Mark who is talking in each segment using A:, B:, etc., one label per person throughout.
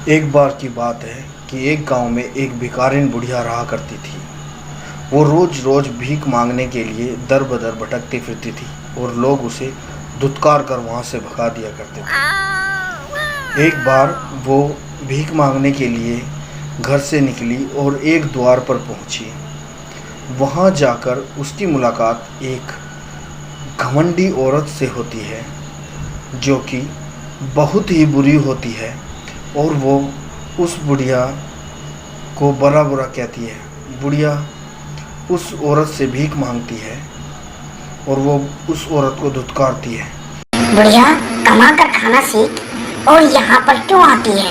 A: एक बार की बात है कि एक गांव में एक भिखारिन बुढ़िया रहा करती थी। वो रोज रोज भीख मांगने के लिए दर बदर भटकती फिरती थी और लोग उसे धुतकार कर वहां से भगा दिया करते थे। एक बार वो भीख मांगने के लिए घर से निकली और एक द्वार पर पहुंची। वहां जाकर उसकी मुलाकात एक घमंडी औरत से होती है जो कि बहुत ही बुरी होती है और वो उस बुढ़िया को बुरा बुरा कहती है। बुढ़िया उस औरत से भीख मांगती है और वो उस औरत को धुतकारती है।
B: बुढ़िया, कमा कर खाना सीख और यहाँ पर क्यों आती है?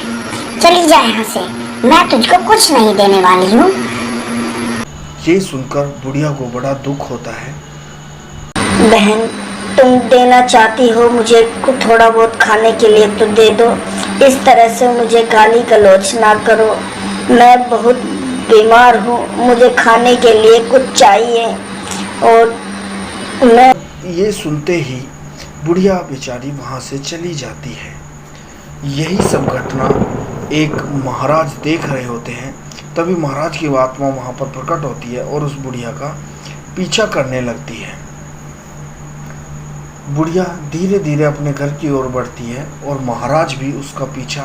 B: चली जा यहाँ से, मैं तुझको कुछ नहीं देने वाली हूँ।
A: ये सुनकर बुढ़िया को बड़ा दुख होता है।
C: बहन, तुम देना चाहती हो मुझे कुछ थोड़ा बहुत खाने के लिए तो दे दो। इस तरह से मुझे गाली गलौज ना करो। मैं बहुत बीमार हूँ, मुझे खाने के लिए कुछ चाहिए। और मैं
A: ये सुनते ही बुढ़िया बेचारी वहाँ से चली जाती है। यही सब घटना एक महाराज देख रहे होते हैं। तभी महाराज की आत्मा वहाँ पर प्रकट होती है और उस बुढ़िया का पीछा करने लगती है। बुढ़िया धीरे धीरे अपने घर की ओर बढ़ती है और महाराज भी उसका पीछा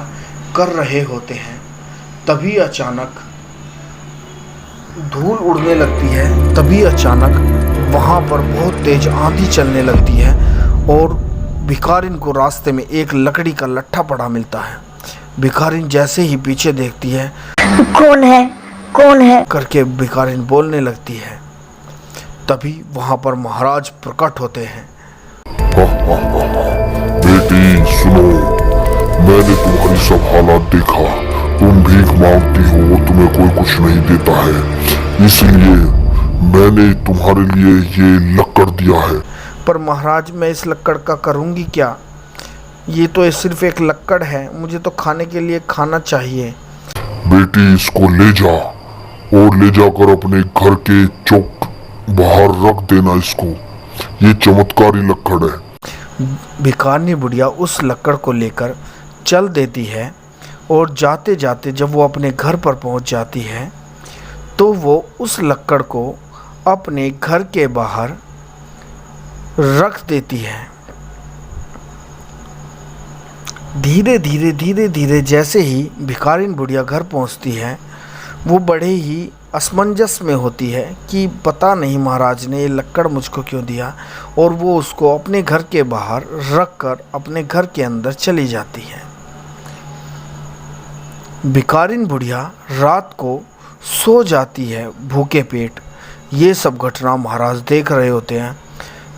A: कर रहे होते हैं। तभी अचानक धूल उड़ने लगती है। तभी अचानक वहाँ पर बहुत तेज आंधी चलने लगती है और भिखारिन को रास्ते में एक लकड़ी का लट्ठा पड़ा मिलता है। भिखारिन जैसे ही पीछे देखती है,
C: कौन है, कौन है
A: करके भिखारिन बोलने लगती है। तभी वहाँ पर महाराज प्रकट होते हैं।
D: बेटी सुनो, मैंने तुम्हारी सब हालात देखा। तुम भीख मांगती हो और तुम्हें कोई कुछ नहीं देता है, इसलिए मैंने तुम्हारे लिए ये लक्कड़ दिया है।
A: पर महाराज, मैं इस लक्कड़ का करूँगी क्या? ये तो सिर्फ एक लक्कड़ है, मुझे तो खाने के लिए खाना चाहिए।
D: बेटी, इसको ले जा और ले जाकर अपने घर के चौक बाहर रख देना इसको। ये चमत्कारी लक्कड़ है।
A: भिखारिनी बुढ़िया उस लक्कड़ को लेकर चल देती है और जाते जाते जब वो अपने घर पर पहुंच जाती है तो वो उस लक्कड़ को अपने घर के बाहर रख देती है। धीरे धीरे जैसे ही भिखारिन बुढ़िया घर पहुंचती है, वो बड़े ही असमंजस में होती है कि पता नहीं महाराज ने ये लक्कड़ मुझको क्यों दिया, और वो उसको अपने घर के बाहर रख कर अपने घर के अंदर चली जाती है। भिखारिन बुढ़िया रात को सो जाती है भूखे पेट। ये सब घटना महाराज देख रहे होते हैं।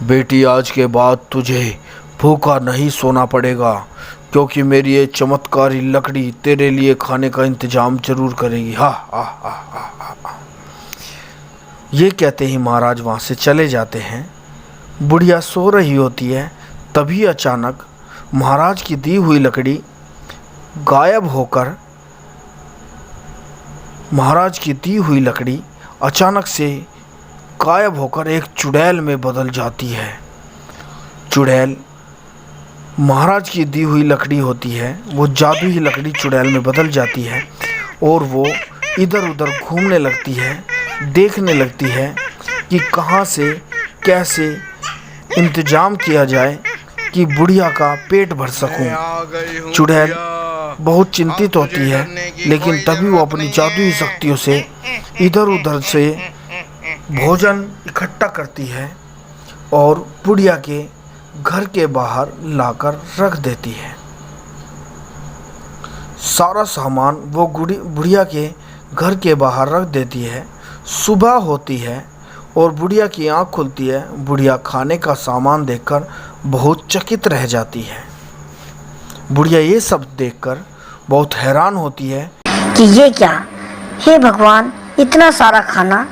A: बेटी, आज के बाद तुझे भूखा नहीं सोना पड़ेगा, क्योंकि मेरी ये चमत्कारी लकड़ी तेरे लिए खाने का इंतजाम जरूर करेगी। हा हा हा हा हा। ये कहते ही महाराज वहाँ से चले जाते हैं। बुढ़िया सो रही होती है। तभी अचानक महाराज की दी हुई लकड़ी गायब होकर अचानक से गायब होकर एक चुड़ैल में बदल जाती है। चुड़ैल महाराज की दी हुई लकड़ी होती है, वो जादुई लकड़ी चुड़ैल में बदल जाती है और वो इधर उधर घूमने लगती है, देखने लगती है कि कहाँ से कैसे इंतजाम किया जाए कि बुढ़िया का पेट भर सकूं। चुड़ैल बहुत चिंतित होती है, लेकिन तभी वो अपनी जादुई शक्तियों से इधर उधर से भोजन इकट्ठा करती है और बुढ़िया के घर के बाहर लाकर रख देती है। सारा सामान वो बुढ़िया के घर के बाहर रख देती है। सुबह होती है और बुढ़िया की आंख खुलती है। बुढ़िया खाने का सामान देखकर बहुत चकित रह जाती है। बुढ़िया ये सब देखकर बहुत हैरान होती है
C: कि ये क्या? हे भगवान, इतना सारा खाना!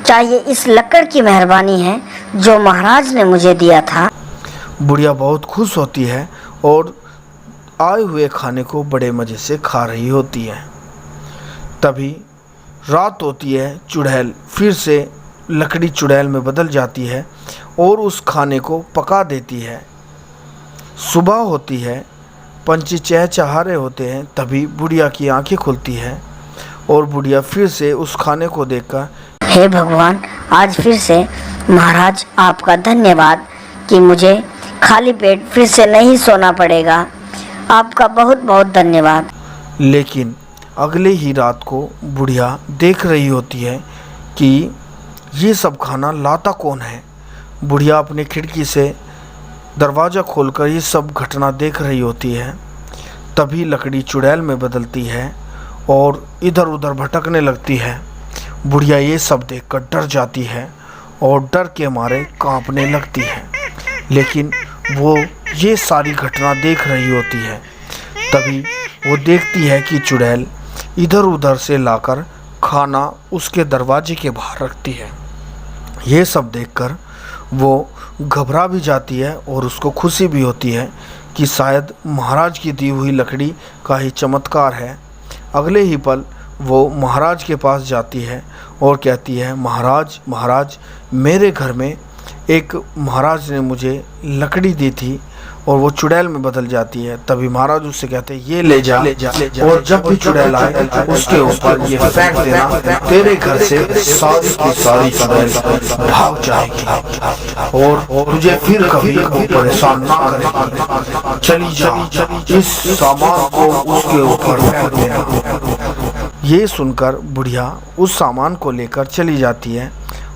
C: क्या ये इस लक्कड़ की मेहरबानी है जो महाराज ने मुझे दिया था?
A: बुढ़िया बहुत खुश होती है और आए हुए खाने को बड़े मज़े से खा रही होती है। तभी रात होती है। चुड़ैल फिर से लकड़ी चुड़ैल में बदल जाती है और उस खाने को पका देती है। सुबह होती है। पंछी चहचहा रहे होते हैं, तभी बुढ़िया की आंखें खुलती है और बुढ़िया फिर से उस खाने को देखकर,
C: हे भगवान, आज फिर से महाराज आपका धन्यवाद कि मुझे खाली पेट फिर से नहीं सोना पड़ेगा। आपका बहुत बहुत धन्यवाद।
A: लेकिन अगले ही रात को बुढ़िया देख रही होती है कि ये सब खाना लाता कौन है। बुढ़िया अपनी खिड़की से दरवाज़ा खोलकर ये सब घटना देख रही होती है। तभी लकड़ी चुड़ैल में बदलती है और इधर उधर भटकने लगती है। बुढ़िया ये सब देखकर डर जाती है और डर के मारे कांपने लगती है। लेकिन वो ये सारी घटना देख रही होती है। तभी वो देखती है कि चुड़ैल इधर उधर से लाकर खाना उसके दरवाजे के बाहर रखती है। ये सब देखकर वो घबरा भी जाती है और उसको खुशी भी होती है कि शायद महाराज की दी हुई लकड़ी का ही चमत्कार है। अगले ही पल वो महाराज के पास जाती है और कहती है, महाराज महाराज, मेरे घर में एक महाराज ने मुझे लकड़ी दी थी और वो चुड़ैल में बदल जाती है। तभी महाराज उससे कहते हैं, ये ले जा और जब भी चुड़ैल आए उसके ऊपर ये फेंक देना, तेरे घर से सारी की सारी चुड़ैल भाग जाएगी और तुझे फिर कभी वो परेशान ना करेगी। चली जा, इस सामान को उसके ऊपर फेंक देना। ये सुनकर बुढ़िया उस सामान को लेकर चली जाती है।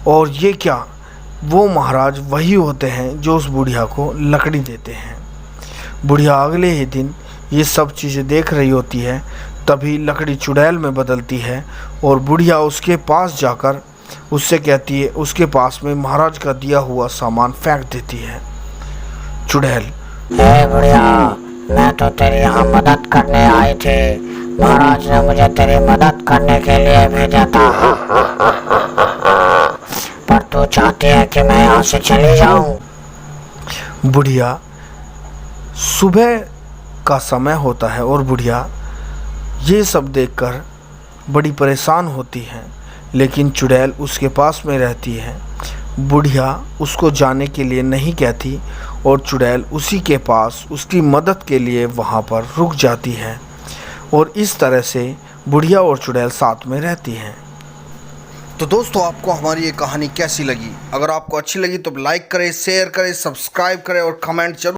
A: और ये क्या, वो महाराज वही होते हैं जो उस बुढ़िया को लकड़ी देते हैं। बुढ़िया अगले ही दिन ये सब चीज़ें देख रही होती है। तभी लकड़ी चुड़ैल में बदलती है और बुढ़िया उसके पास जाकर उससे कहती है, उसके पास में महाराज का दिया हुआ सामान फेंक देती है। चुड़ैल,
E: हे बुढ़िया, मैं तो तेरी यहाँ मदद करने आई थी। महाराज ने मुझे तेरी मदद करने के लिए भेजा था, पर तू चाहती है कि मैं यहाँ से चली जाऊँ।
A: बुढ़िया, सुबह का समय होता है और बुढ़िया ये सब देखकर बड़ी परेशान होती है। लेकिन चुड़ैल उसके पास में रहती है। बुढ़िया उसको जाने के लिए नहीं कहती और चुड़ैल उसी के पास उसकी मदद के लिए वहाँ पर रुक जाती है। और इस तरह से बुढ़िया और चुड़ैल साथ में रहती हैं। तो दोस्तों, आपको हमारी ये कहानी कैसी लगी? अगर आपको अच्छी लगी तो लाइक करें, शेयर करें, सब्सक्राइब करें और कमेंट जरूर